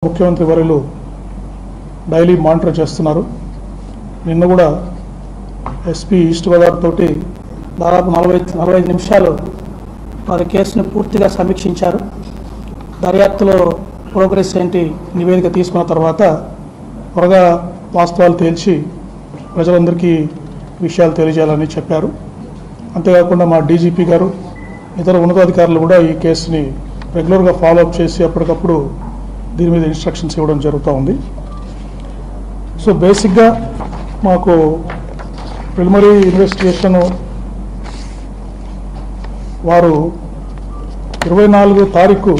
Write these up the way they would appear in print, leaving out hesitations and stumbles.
ముఖ్యమంత్రి వర్యులు daily monitor చేస్తున్నారు. నిన్న కూడా ఎస్పీ ఈస్ట్ గోదావరి తోటి దాదాపు 45 నిమిషాలు వారి కేసును పూర్తిగా సమీక్షించారు. దర్యాప్తులో ప్రోగ్రెస్ ఏంటి నివేదిక తీసుకున్న తర్వాత త్వరగా వాస్తవాలు తేల్చి ప్రజలందరికీ విషయాలు తెలియజేయాలని చెప్పారు. అంతేకాకుండా మా డీజీపీ గారు ఇతర ఉన్నతాధికారులు కూడా ఈ కేసుని రెగ్యులర్గా ఫాలోఅప్ చేసి అప్పటికప్పుడు దీని మీద ఇన్స్ట్రక్షన్స్ ఇవ్వడం జరుగుతూ ఉంది. సో బేసిక్గా మాకు ప్రిలిమినరీ ఇన్వెస్టిగేషన్ వారు 24 తారీఖు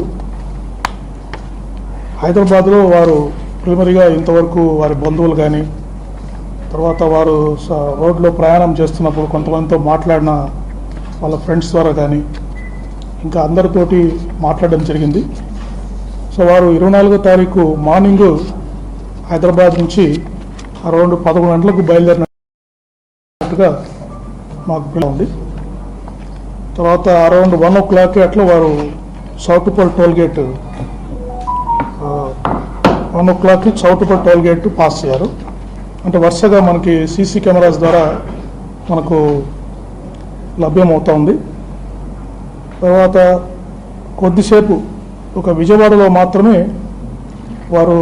హైదరాబాద్లో వారు ప్రిలిమినరీగా ఇంతవరకు వారి బంధువులు కానీ తర్వాత వారు రోడ్లో ప్రయాణం చేస్తున్నప్పుడు కొంతమందితో మాట్లాడిన వాళ్ళ ఫ్రెండ్స్ ద్వారా కానీ ఇంకా అందరితోటి మాట్లాడడం జరిగింది. సో వారు 24వ తారీఖు మార్నింగ్ హైదరాబాద్ నుంచి అరౌండ్ 11 గంటలకు బయలుదేరినట్టుగా మాకు ఉంది. తర్వాత అరౌండ్ 1 o'clock అట్లా వారు సౌటుపల్ టోల్గేట్ 1 o'clock సౌటుపల్ టోల్గేట్ పాస్ అయ్యారు. అంటే వరుసగా మనకి సీసీ కెమెరాస్ ద్వారా మనకు లభ్యమవుతూ ఉంది. తర్వాత కొద్దిసేపు ఒక విజయవాడలో మాత్రమే వారు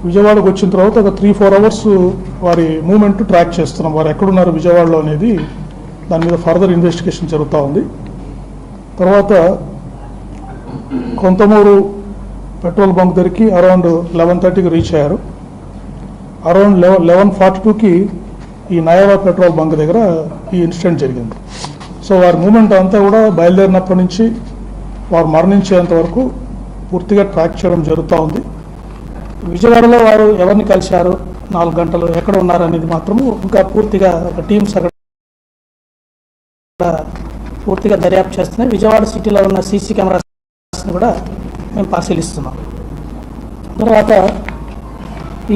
విజయవాడకు వచ్చిన తర్వాత ఒక 3-4 hours వారి మూమెంట్ ట్రాక్ చేస్తున్నాం. వారు ఎక్కడున్నారు విజయవాడలో అనేది దాని మీద ఫర్దర్ ఇన్వెస్టిగేషన్ జరుగుతూ ఉంది. తర్వాత కొంతమూరు పెట్రోల్ బంక్ దగ్గరికి అరౌండ్ 11:30కి రీచ్ అయ్యారు. అరౌండ్ 11:42కి ఈ నయావా పెట్రోల్ బంక్ దగ్గర ఈ ఇన్సిడెంట్ జరిగింది. సో వారి మూమెంట్ అంతా కూడా బయలుదేరినప్పటి నుంచి వారు మరణించేంత వరకు పూర్తిగా ట్రాక్ చేయడం జరుగుతూ ఉంది. విజయవాడలో వారు ఎవరిని కలిశారు, 4 గంటలు ఎక్కడ ఉన్నారు అనేది మాత్రము ఇంకా పూర్తిగా ఒక టీమ్స్ అక్కడ పూర్తిగా దర్యాప్తు చేస్తున్నాయి. విజయవాడ సిటీలో ఉన్న సీసీ కెమెరాస్ని కూడా మేము పరిశీలిస్తున్నాం. తర్వాత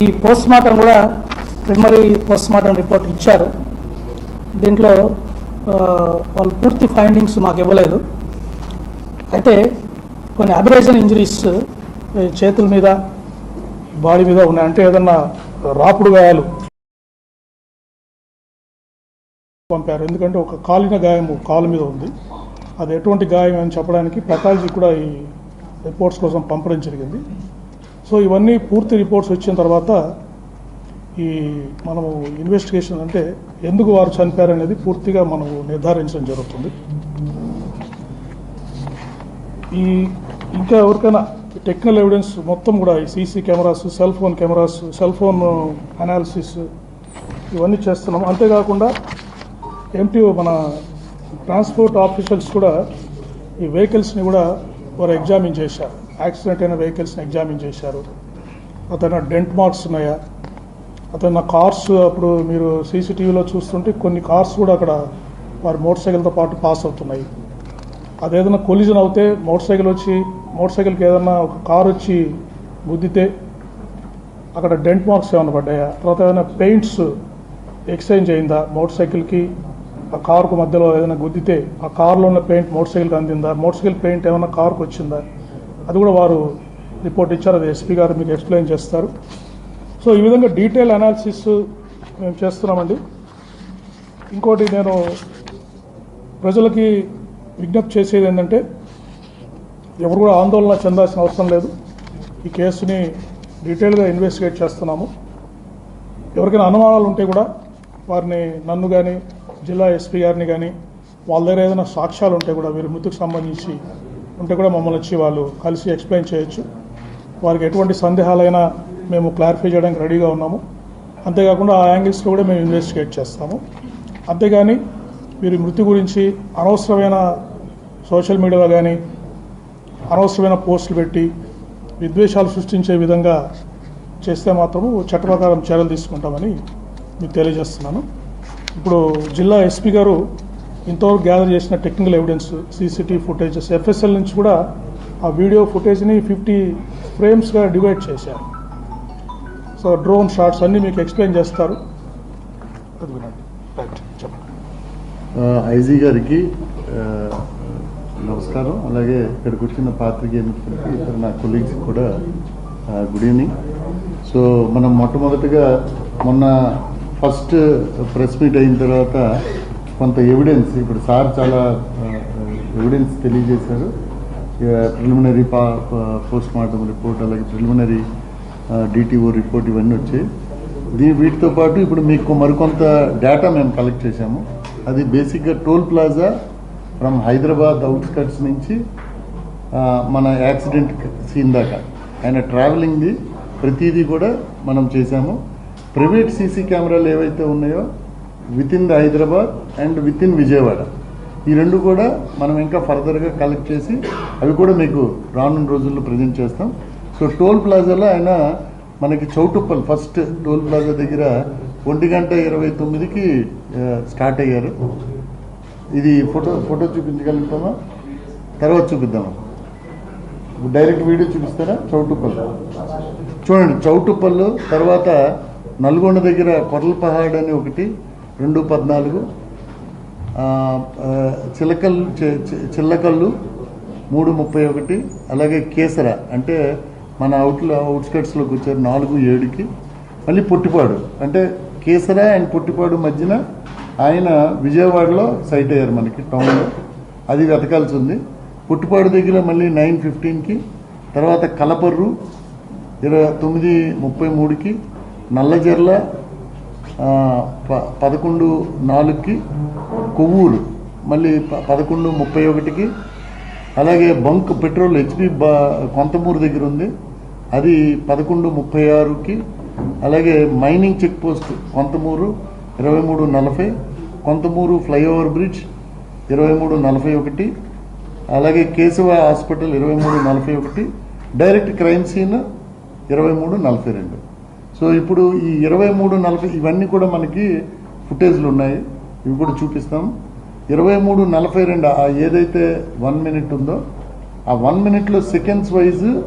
ఈ పోస్ట్ మార్టం కూడా ప్రిలిమినరీ పోస్ట్ మార్టం రిపోర్ట్ ఇచ్చారు. దీంట్లో వాళ్ళు పూర్తి ఫైండింగ్స్ మాకు ఇవ్వలేదు. అయితే కొన్ని అబ్రేషన్ ఇంజరీస్ చేతుల మీద బాడీ మీద ఉన్నాయి. అంటే ఏదన్నా రాపుడు గాయాలు పంపారు. ఎందుకంటే ఒక కాలిన గాయము కాలు మీద ఉంది. అది ఎటువంటి గాయం అని చెప్పడానికి పెథాలజీ కూడా ఈ రిపోర్ట్స్ కోసం పంపడం జరిగింది. సో ఇవన్నీ పూర్తి రిపోర్ట్స్ వచ్చిన తర్వాత ఈ మనము ఇన్వెస్టిగేషన్ అంటే ఎందుకు వారు చనిపోయారనేది పూర్తిగా మనము నిర్ధారించడం జరుగుతుంది. ఈ ఇంకా ఎవరికైనా టెక్నికల్ ఎవిడెన్స్ మొత్తం కూడా ఈ CC cameras, cell phone cameras, cell phone analysis ఇవన్నీ చేస్తున్నాం. అంతేకాకుండా ఎంటీఓ మన ట్రాన్స్పోర్ట్ ఆఫీసర్స్ కూడా ఈ వెహికల్స్ని కూడా వారు ఎగ్జామిన్ చేశారు. యాక్సిడెంట్ అయిన వెహికల్స్ని ఎగ్జామిన్ చేశారు. అతను డెంట్ మార్క్స్ ఉన్నాయా, అతను కార్స్ అప్పుడు మీరు సీసీటీవీలో చూస్తుంటే కొన్ని కార్స్ కూడా అక్కడ వారి మోటార్ సైకిల్తో పాటు పాస్ అవుతున్నాయి. అదేదైనా కొలిజన్ అవుతే మోటార్ సైకిల్కి ఏదైనా ఒక కార్ వచ్చి గుద్దితే అక్కడ డెంట్ మార్క్స్ ఏమైనా పడ్డాయా, తర్వాత ఏదైనా పెయింట్స్ ఎక్స్చేంజ్ అయిందా, మోటార్ సైకిల్కి ఆ కారుకు మధ్యలో ఏదైనా గుద్దితే ఆ కారులో ఉన్న పెయింట్ మోటార్ సైకిల్కి అందిందా, మోటార్ సైకిల్ పెయింట్ ఏమైనా కారుకు వచ్చిందా, అది కూడా వారు రిపోర్ట్ ఇచ్చారు. అది ఎస్పీ గారు మీకు ఎక్స్ప్లెయిన్ చేస్తారు. సో ఈ విధంగా డీటెయిల్ అనాలిసిస్ మేము చేస్తున్నామండి. ఇంకోటి నేను ప్రజలకి విజ్ఞప్తి చేసేది ఏంటంటే ఎవరు కూడా ఆందోళన చెందాల్సిన అవసరం లేదు. ఈ కేసుని డీటెయిల్గా ఇన్వెస్టిగేట్ చేస్తున్నాము. ఎవరికైనా అనుమానాలు ఉంటే కూడా వారిని నన్ను కానీ జిల్లా ఎస్పీ గారిని కానీ వాళ్ళ దగ్గర ఏదైనా సాక్ష్యాలు ఉంటే కూడా వీరి మృతికి సంబంధించి ఉంటే కూడా మమ్మల్ని వచ్చి వాళ్ళు కలిసి ఎక్స్ప్లెయిన్ చేయొచ్చు. వారికి ఎటువంటి సందేహాలైనా మేము క్లారిఫై చేయడానికి రెడీగా ఉన్నాము. అంతేకాకుండా ఆ యాంగిల్స్లో కూడా మేము ఇన్వెస్టిగేట్ చేస్తాము. అంతేగాని వీరి మృతి గురించి అనవసరమైన సోషల్ మీడియాలో కానీ అనవసరమైన పోస్టులు పెట్టి విద్వేషాలు సృష్టించే విధంగా చేస్తే మాత్రము చట్ట ప్రకారం చర్యలు తీసుకుంటామని మీకు తెలియజేస్తున్నాను. ఇప్పుడు జిల్లా ఎస్పీ గారు ఇంతవరకు గ్యాదర్ చేసిన technical evidence, CCTV footages, FSL నుంచి కూడా ఆ వీడియో ఫుటేజ్ని 50 ఫ్రేమ్స్గా డివైడ్ చేశారు. సో డ్రోన్ షాట్స్ అన్నీ మీకు ఎక్స్ప్లెయిన్ చేస్తారు. అది వినండి. రైట్, చెప్పండి. ఐజీ గారికి నమస్కారం. అలాగే ఇక్కడికి వచ్చిన పాత్రికేయులకి ఇతర నా కొలీగ్స్ కూడా గుడ్ ఈవినింగ్. సో మనం మొట్టమొదటిగా మొన్న ఫస్ట్ ప్రెస్ మీట్ అయిన తర్వాత కొంత ఎవిడెన్స్, ఇప్పుడు సార్ చాలా ఎవిడెన్స్ తెలియజేశారు. ప్రిలిమినరీ పోస్ట్ మార్టం రిపోర్ట్, అలాగే ప్రిలిమినరీ డిటిఓ రిపోర్ట్ ఇవన్నీ వచ్చాయి. వీటితో పాటు ఇప్పుడు మీకు మరికొంత డేటా మేము కలెక్ట్ చేశాము. అది బేసిక్గా toll plaza from Hyderabad outskirts నుంచి మన యాక్సిడెంట్ సీన్ దాకా ఆయన ట్రావెలింగ్ది ప్రతిదీ కూడా మనం చేశాము. ప్రైవేట్ సీసీ కెమెరాలు ఏవైతే ఉన్నాయో with in the Hyderabad and with in Vijayawada, ఈ రెండు కూడా మనం ఇంకా ఫర్దర్గా కలెక్ట్ చేసి అవి కూడా మీకు రానున్న రోజుల్లో ప్రజెంట్ చేస్తాం. సో టోల్ ప్లాజాలో ఆయన మనకి చౌటుప్పల్ ఫస్ట్ టోల్ ప్లాజా దగ్గర 1:29కి స్టార్ట్ అయ్యారు. ఇది ఫోటో చూపించగలుగుతామా? తర్వాత చూపిద్దామా? డైరెక్ట్ వీడియో చూపిస్తారా? చౌటుప్పల్ చూడండి. చౌటుప్పల్ తర్వాత నల్గొండ దగ్గర కొర్లపహాడ్ అని ఒకటి 2:14, చిల్లకల్లు 3:31, అలాగే కేసర అంటే మన అవుట్స్కట్స్లోకి వచ్చారు 4:07కి. మళ్ళీ పొట్టిపాడు అంటే కేసర అండ్ పొట్టిపాడు మధ్యన ఆయన విజయవాడలో సైట్ అయ్యారు మనకి టౌన్లో, అది వెతకాల్సి ఉంది. పొట్టిపాడు దగ్గర మళ్ళీ 9:15కి, తర్వాత కలపర్రు 9:33కి, నల్లజర్ల 11:04కి, కొవ్వూరు మళ్ళీ 11:31కి, అలాగే బంక్ పెట్రోల్ హెచ్పి కొంతమూరు దగ్గర ఉంది, అది 11:36కి, అలాగే mining check post Kontamuru 23:40, Kontamuru flyover bridge 23:41, అలాగే Keshava hospital 23:41, direct crime scene 23:42. So ఇప్పుడు ఈ 23:40 ఇవన్నీ కూడా మనకి ఫుటేజ్లు ఉన్నాయి, ఇవి కూడా చూపిస్తాం. 23:42 ఏదైతే 1 minute ఉందో ఆ 1 minuteలో సెకండ్స్ వైజ్